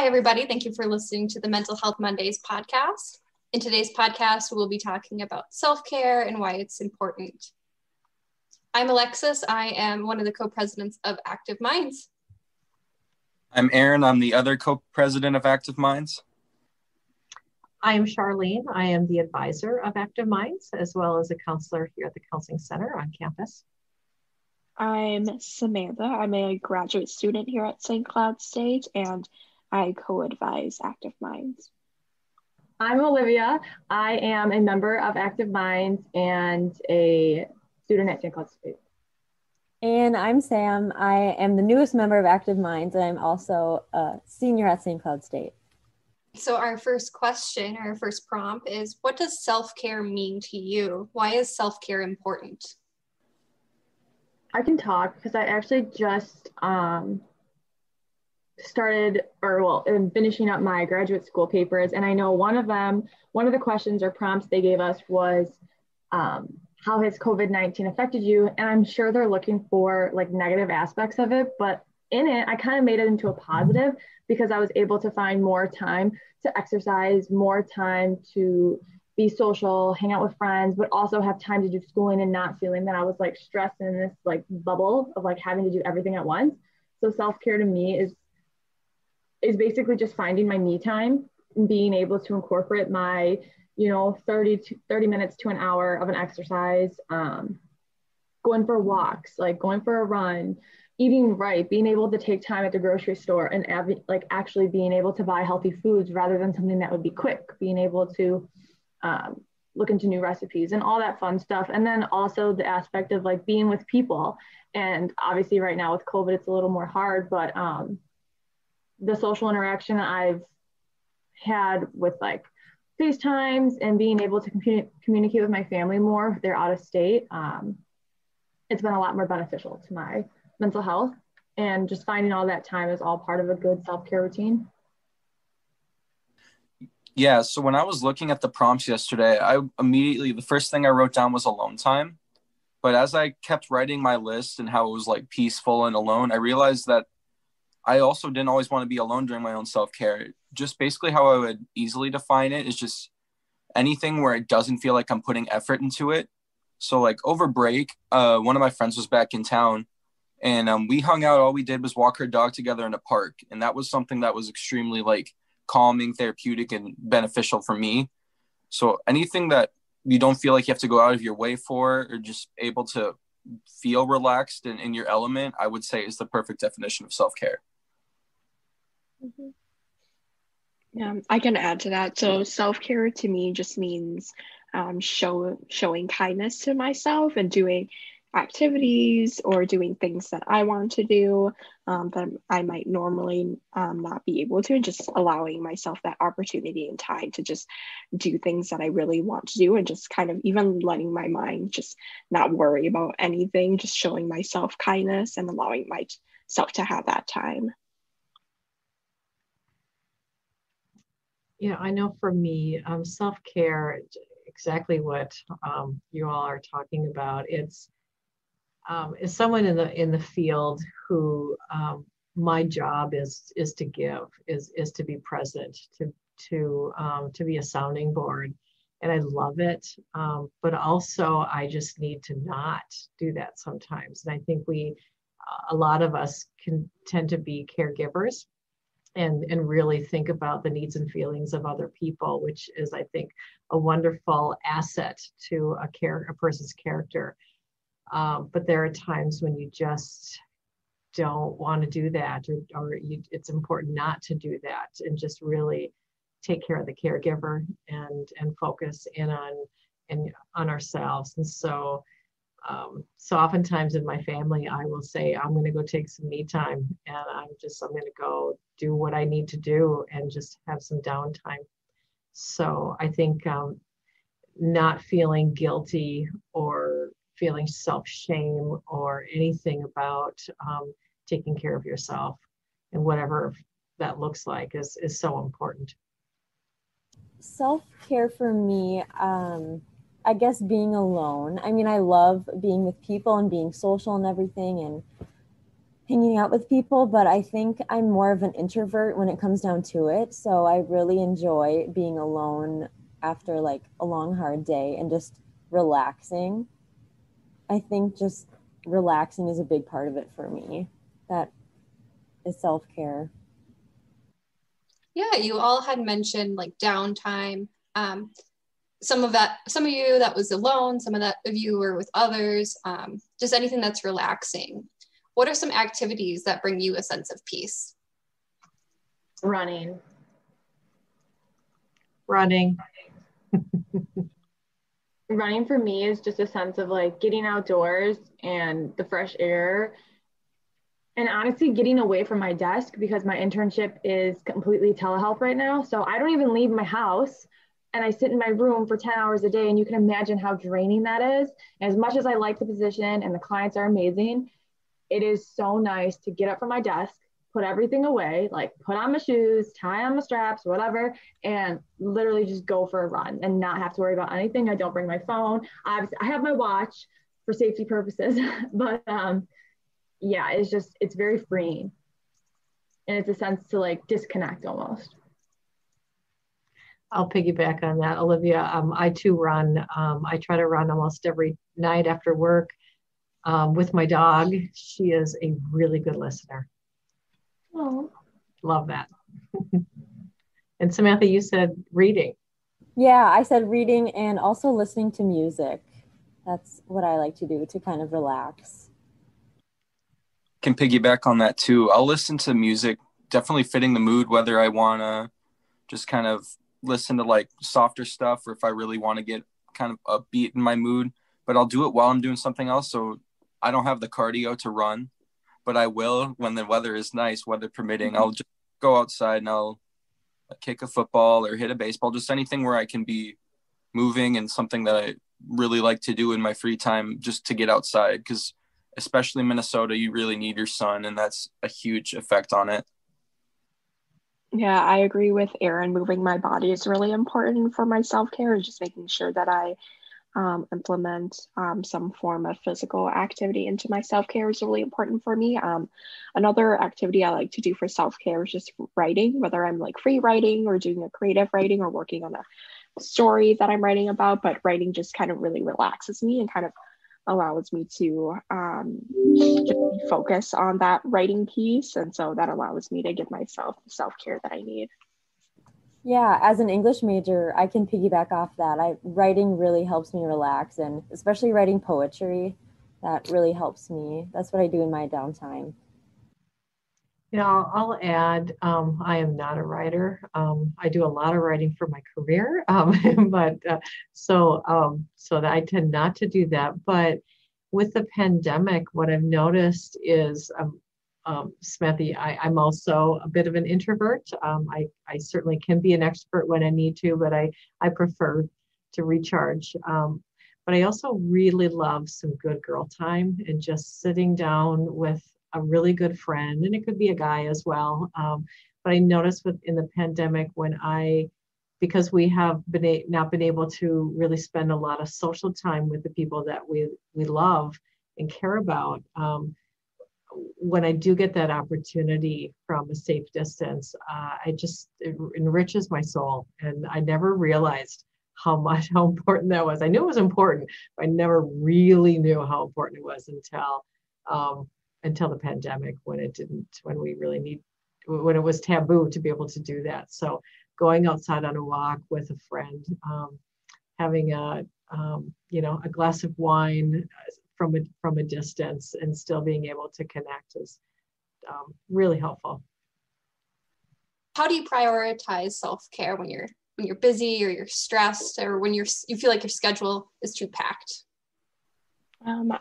Hi, everybody. Thank you for listening to the Mental Health Mondays podcast. In today's podcast, we'll be talking about self-care and why it's important. I'm Alexis. I am one of the co-presidents of Active Minds. I'm Aaron. I'm the other co-president of Active Minds. I'm Charlene. I am the advisor of Active Minds, as well as a counselor here at the Counseling Center on campus. I'm Samantha. I'm a graduate student here at St. Cloud State, and I co-advise Active Minds. I'm Olivia. I am a member of Active Minds and a student at St. Cloud State. And I'm Sam. I am the newest member of Active Minds, and I'm also a senior at St. Cloud State. So our first question, our first prompt is, what does self-care mean to you? Why is self-care important? I can talk because I actually just in finishing up my graduate school papers, and I know one of the questions or prompts they gave us was, how has COVID-19 affected you? And I'm sure they're looking for like negative aspects of it, but in it, I kind of made it into a positive because I was able to find more time to exercise, more time to be social, hang out with friends, but also have time to do schooling and not feeling that I was like stressed in this like bubble of like having to do everything at once. So self-care to me is basically just finding my me time and being able to incorporate my, 30 minutes to an hour of an exercise, going for walks, like going for a run, eating right, being able to take time at the grocery store and actually being able to buy healthy foods rather than something that would be quick, being able to look into new recipes and all that fun stuff. And then also the aspect of like being with people. And obviously right now with COVID, it's a little more hard, but the social interaction I've had with like FaceTimes and being able to communicate with my family more if they're out of state, it's been a lot more beneficial to my mental health. And just finding all that time is all part of a good self-care routine. Yeah, so when I was looking at the prompts yesterday, the first thing I wrote down was alone time. But as I kept writing my list and how it was like peaceful and alone, I realized that I also didn't always want to be alone during my own self-care. Just basically how I would easily define it is just anything where it doesn't feel like I'm putting effort into it. So like over break, one of my friends was back in town and we hung out. All we did was walk her dog together in a park. And that was something that was extremely like calming, therapeutic, and beneficial for me. So anything that you don't feel like you have to go out of your way for, or just able to feel relaxed and in your element, I would say is the perfect definition of self-care. Mm-hmm. Yeah, I can add to that. So self-care to me just means showing kindness to myself and doing activities or doing things that I want to do that I might normally not be able to, and just allowing myself that opportunity and time to just do things that I really want to do, and just kind of even letting my mind just not worry about anything, just showing myself kindness and allowing myself to have that time. Yeah, I know for me, self-care, exactly what you all are talking about. It's is someone in the field who my job is to give, is to be present, to be a sounding board, and I love it. But also I just need to not do that sometimes, and I think a lot of us can tend to be caregivers and really think about the needs and feelings of other people, which is, I think, a wonderful asset to a person's character. But there are times when you just don't want to do that, or it's important not to do that, and just really take care of the caregiver and focus in on ourselves. And so oftentimes in my family, I will say, I'm going to go take some me time, and I'm going to go do what I need to do and just have some downtime. So I think not feeling guilty or feeling self-shame or anything about taking care of yourself, and whatever that looks like is so important. Self-care for me, I guess being alone. I mean, I love being with people and being social and everything and hanging out with people, but I think I'm more of an introvert when it comes down to it. So I really enjoy being alone after like a long, hard day and just relaxing. I think just relaxing is a big part of it for me. That is self-care. Yeah, you all had mentioned like downtime. Some of you that was alone, some of you were with others, just anything that's relaxing. What are some activities that bring you a sense of peace? Running. Running For me is just a sense of like getting outdoors and the fresh air, and honestly getting away from my desk, because my internship is completely telehealth right now. So I don't even leave my house, and I sit in my room for 10 hours a day, and you can imagine how draining that is. And as much as I like the position and the clients are amazing, it is so nice to get up from my desk, put everything away, like put on my shoes, tie on my straps, whatever, and literally just go for a run and not have to worry about anything. I don't bring my phone. I have my watch for safety purposes, but yeah, it's very freeing. And it's a sense to like disconnect almost. I'll piggyback on that, Olivia. I too run. I try to run almost every night after work with my dog. She is a really good listener. Oh, love that. And Samantha, you said reading. Yeah, I said reading and also listening to music. That's what I like to do to kind of relax. Can piggyback on that too. I'll listen to music, definitely fitting the mood, whether I want to just kind of listen to like softer stuff or if I really want to get kind of upbeat in my mood. But I'll do it while I'm doing something else. So I don't have the cardio to run, but I will when the weather is nice, weather permitting. I'll just go outside and I'll kick a football or hit a baseball, just anything where I can be moving and something that I really like to do in my free time just to get outside. Because especially in Minnesota, you really need your sun, and that's a huge effect on it. Yeah, I agree with Erin. Moving my body is really important for my self-care, and just making sure that I implement some form of physical activity into my self-care is really important for me. Another activity I like to do for self-care is just writing, whether I'm like free writing or doing a creative writing or working on a story that I'm writing about. But writing just kind of really relaxes me and kind of allows me to just focus on that writing piece. And so that allows me to give myself the self-care that I need. Yeah, as an English major, I can piggyback off that. Writing really helps me relax, and especially writing poetry, that really helps me. That's what I do in my downtime. You know, I'll add, I am not a writer. I do a lot of writing for my career, but so that I tend not to do that. But with the pandemic, what I've noticed is, Smithy, I'm also a bit of an introvert. I certainly can be an extrovert when I need to, but I prefer to recharge. But I also really love some good girl time and just sitting down with a really good friend, and it could be a guy as well. But I noticed in the pandemic because we have not been able to really spend a lot of social time with the people that we love and care about. When I do get that opportunity from a safe distance, it enriches my soul. And I never realized how important that was. I knew it was important, but I never really knew how important it was until the pandemic, when it was taboo to be able to do that. So going outside on a walk with a friend, having a glass of wine from a distance and still being able to connect is really helpful. How do you prioritize self-care when you're busy or you're stressed or when you feel like your schedule is too packed?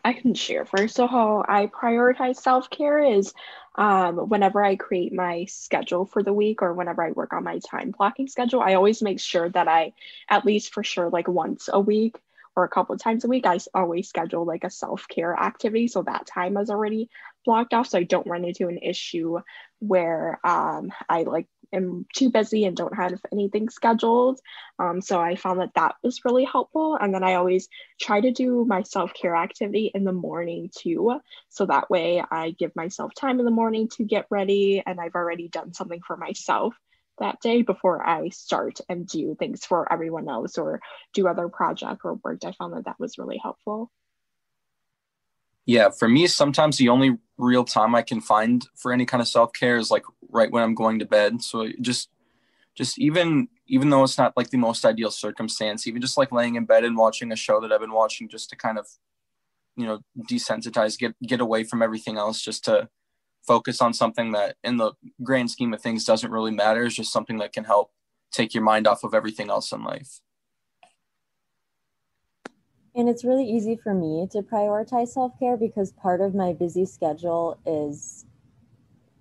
I can share first. So how I prioritize self-care is whenever I create my schedule for the week or whenever I work on my time blocking schedule, I always make sure that I, at least for sure, like once a week or a couple of times a week, I always schedule like a self-care activity. So that time is already blocked off. So I don't run into an issue where I like am too busy and don't have anything scheduled. So I found that was really helpful. And then I always try to do my self-care activity in the morning too. So that way I give myself time in the morning to get ready, and I've already done something for myself that day before I start and do things for everyone else or do other project or work. I found that was really helpful. Yeah, for me, sometimes the only real time I can find for any kind of self-care is like right when I'm going to bed. So just even though it's not like the most ideal circumstance, even just like laying in bed and watching a show that I've been watching just to kind of, desensitize, get away from everything else, just to focus on something that in the grand scheme of things doesn't really matter. It's just something that can help take your mind off of everything else in life. And it's really easy for me to prioritize self-care because part of my busy schedule is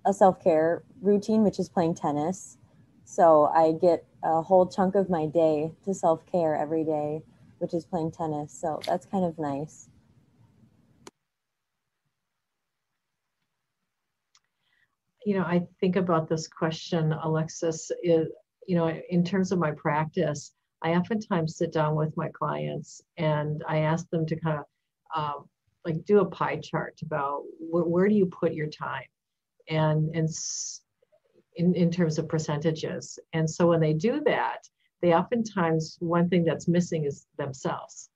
a self-care routine, which is playing tennis. So I get a whole chunk of my day to self-care every day, which is playing tennis. So that's kind of nice. I think about this question, Alexis, in terms of my practice, I oftentimes sit down with my clients and I ask them to kind of do a pie chart about where do you put your time and in terms of percentages. And so when they do that, they oftentimes, one thing that's missing is themselves.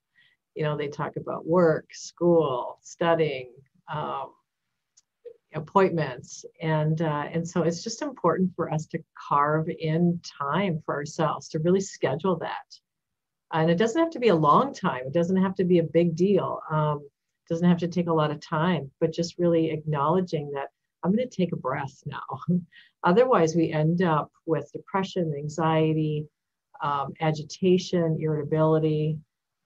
They talk about work, school, studying, appointments, and so it's just important for us to carve in time for ourselves to really schedule that. And it doesn't have to be a long time. It doesn't have to be a big deal. It doesn't have to take a lot of time, but just really acknowledging that I'm going to take a breath now. Otherwise, we end up with depression, anxiety, agitation, irritability,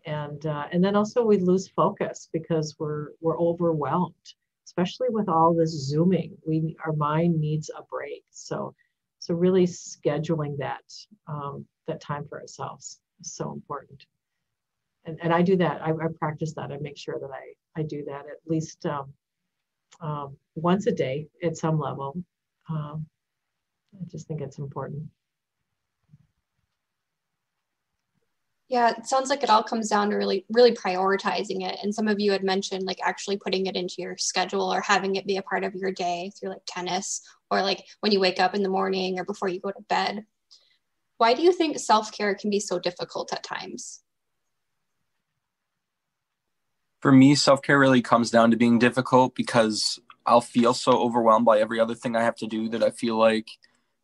and then also we lose focus because we're overwhelmed. Especially with all this Zooming, our mind needs a break. So really scheduling that time for ourselves is so important. And I do that. I practice that. I make sure that I do that at least once a day at some level. I just think it's important. Yeah, it sounds like it all comes down to really, really prioritizing it. And some of you had mentioned like actually putting it into your schedule or having it be a part of your day through like tennis or like when you wake up in the morning or before you go to bed. Why do you think self-care can be so difficult at times? For me, self-care really comes down to being difficult because I'll feel so overwhelmed by every other thing I have to do that I feel like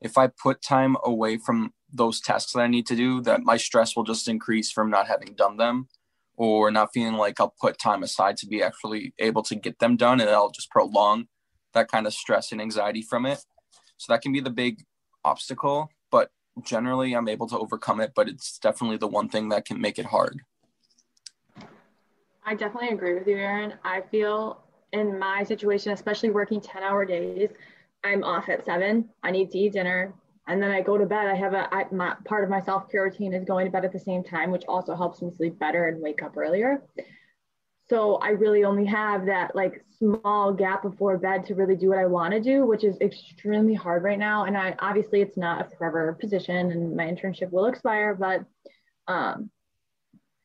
if I put time away from those tasks that I need to do, that my stress will just increase from not having done them or not feeling like I'll put time aside to be actually able to get them done, and I'll just prolong that kind of stress and anxiety from it. So that can be the big obstacle, but generally I'm able to overcome it, but it's definitely the one thing that can make it hard. I definitely agree with you, Erin. I feel in my situation, especially working 10-hour days, I'm off at 7. I need to eat dinner. And then I go to bed. Part of my self-care routine is going to bed at the same time, which also helps me sleep better and wake up earlier. So I really only have that like small gap before bed to really do what I want to do, which is extremely hard right now. And obviously it's not a forever position and my internship will expire, but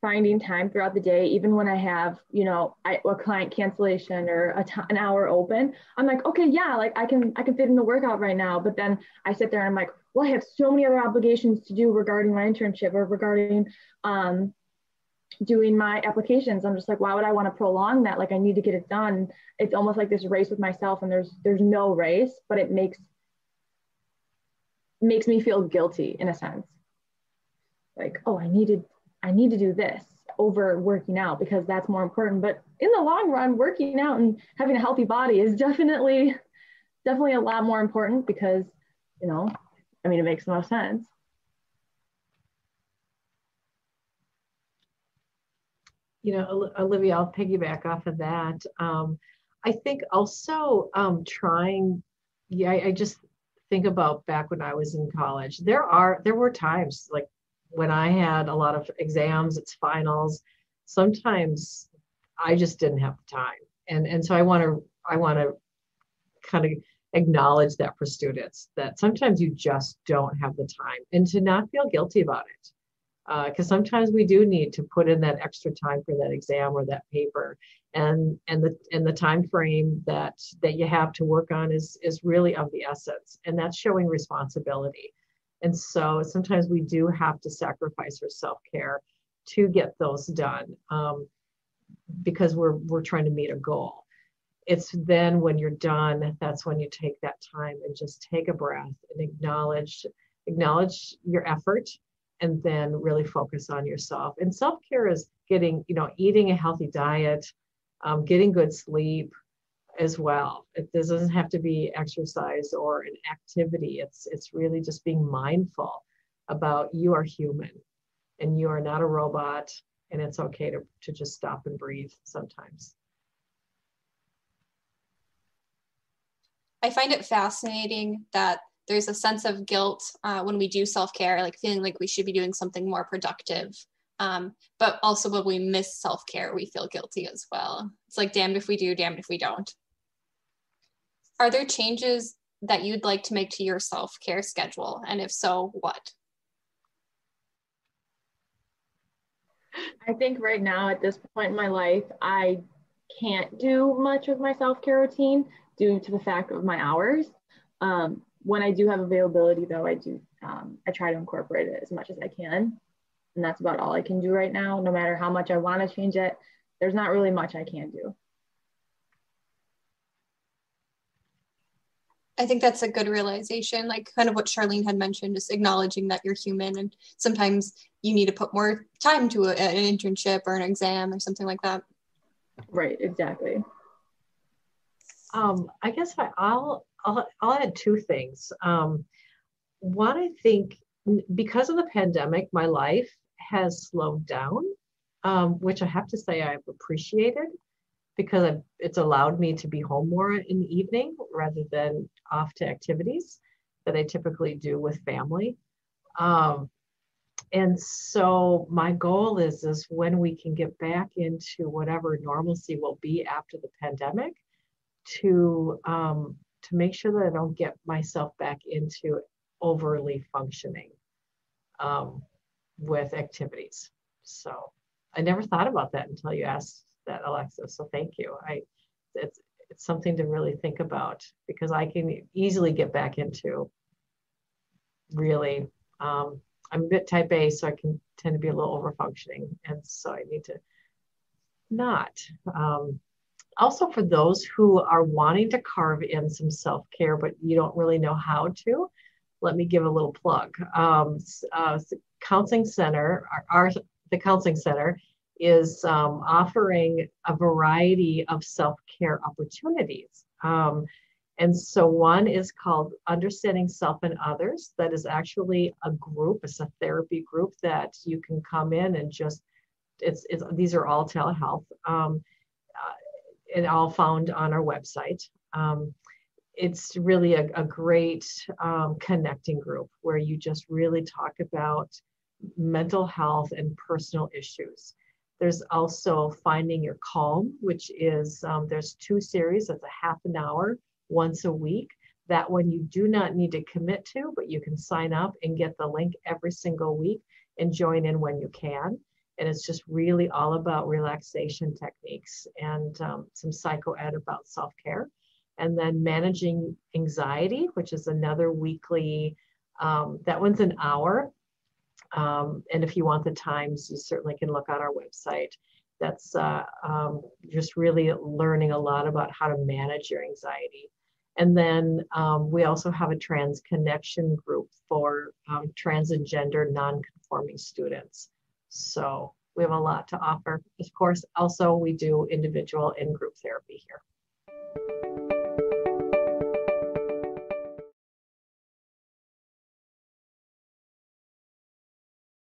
finding time throughout the day, even when I have, a client cancellation or an hour open, I'm like, okay, yeah, like I can fit in the workout right now. But then I sit there and I'm like, well, I have so many other obligations to do regarding my internship or regarding doing my applications. I'm just like, why would I want to prolong that? Like I need to get it done. It's almost like this race with myself, and there's no race, but it makes me feel guilty in a sense. Like, oh, I need to do this over working out because that's more important. But in the long run, working out and having a healthy body is definitely a lot more important because, it makes the most sense. Olivia, I'll piggyback off of that. I think also I just think about back when I was in college. There were times like when I had a lot of exams, it's finals, sometimes I just didn't have the time. And so I want to kind of acknowledge that for students, that sometimes you just don't have the time, and to not feel guilty about it. Because sometimes we do need to put in that extra time for that exam or that paper, and the time frame that you have to work on is really of the essence, and that's showing responsibility. And so sometimes we do have to sacrifice our self-care to get those done, because we're trying to meet a goal. It's then when you're done, that's when you take that time and just take a breath and acknowledge your effort, and then really focus on yourself. And self-care is getting, eating a healthy diet, getting good sleep as well. This doesn't have to be exercise or an activity. It's really just being mindful about you are human and you are not a robot, and it's okay to just stop and breathe sometimes. I find it fascinating that there's a sense of guilt when we do self-care, like feeling like we should be doing something more productive. But also when we miss self-care, we feel guilty as well. It's like damned if we do, damned if we don't. Are there changes that you'd like to make to your self-care schedule? And if so, what? I think right now at this point in my life, I can't do much with my self-care routine due to the fact of my hours. When I do have availability though, I try to incorporate it as much as I can. And that's about all I can do right now. No matter how much I want to change it, there's not really much I can do. I think that's a good realization, like kind of what Charlene had mentioned, just acknowledging that you're human and sometimes you need to put more time to an internship or an exam or something like that. Right, exactly. I guess I'll add two things. One, I think because of the pandemic, my life has slowed down, which I have to say I've appreciated, because it's allowed me to be home more in the evening rather than off to activities that I typically do with family. And so my goal is when we can get back into whatever normalcy will be after the pandemic, to make sure that I don't get myself back into overly functioning with activities. So I never thought about that until you asked that, Alexa. So thank you. It's something to really think about, because I can easily get back into really, I'm a bit type A, so I can tend to be a little over functioning. And so I need to not. Also, for those who are wanting to carve in some self-care, but you don't really know how to, let me give a little plug. The counseling center, the counseling center is offering a variety of self-care opportunities. And so one is called Understanding Self and Others. That is actually a group, it's a therapy group that you can come in and just, these are all telehealth. And all found on our website. It's really a great connecting group where you just really talk about mental health and personal issues. There's also Finding Your Calm, which is, there's 2 series. That's a half an hour once a week. That one you do not need to commit to, but you can sign up and get the link every single week and join in when you can. And it's just really all about relaxation techniques and some psycho ed about self-care. And then Managing Anxiety, which is another weekly, that one's an hour. And if you want the times, you certainly can look on our website. That's just really learning a lot about how to manage your anxiety. And then we also have a trans connection group for trans and gender non-conforming students. So we have a lot to offer. Of course, also we do individual and group therapy here.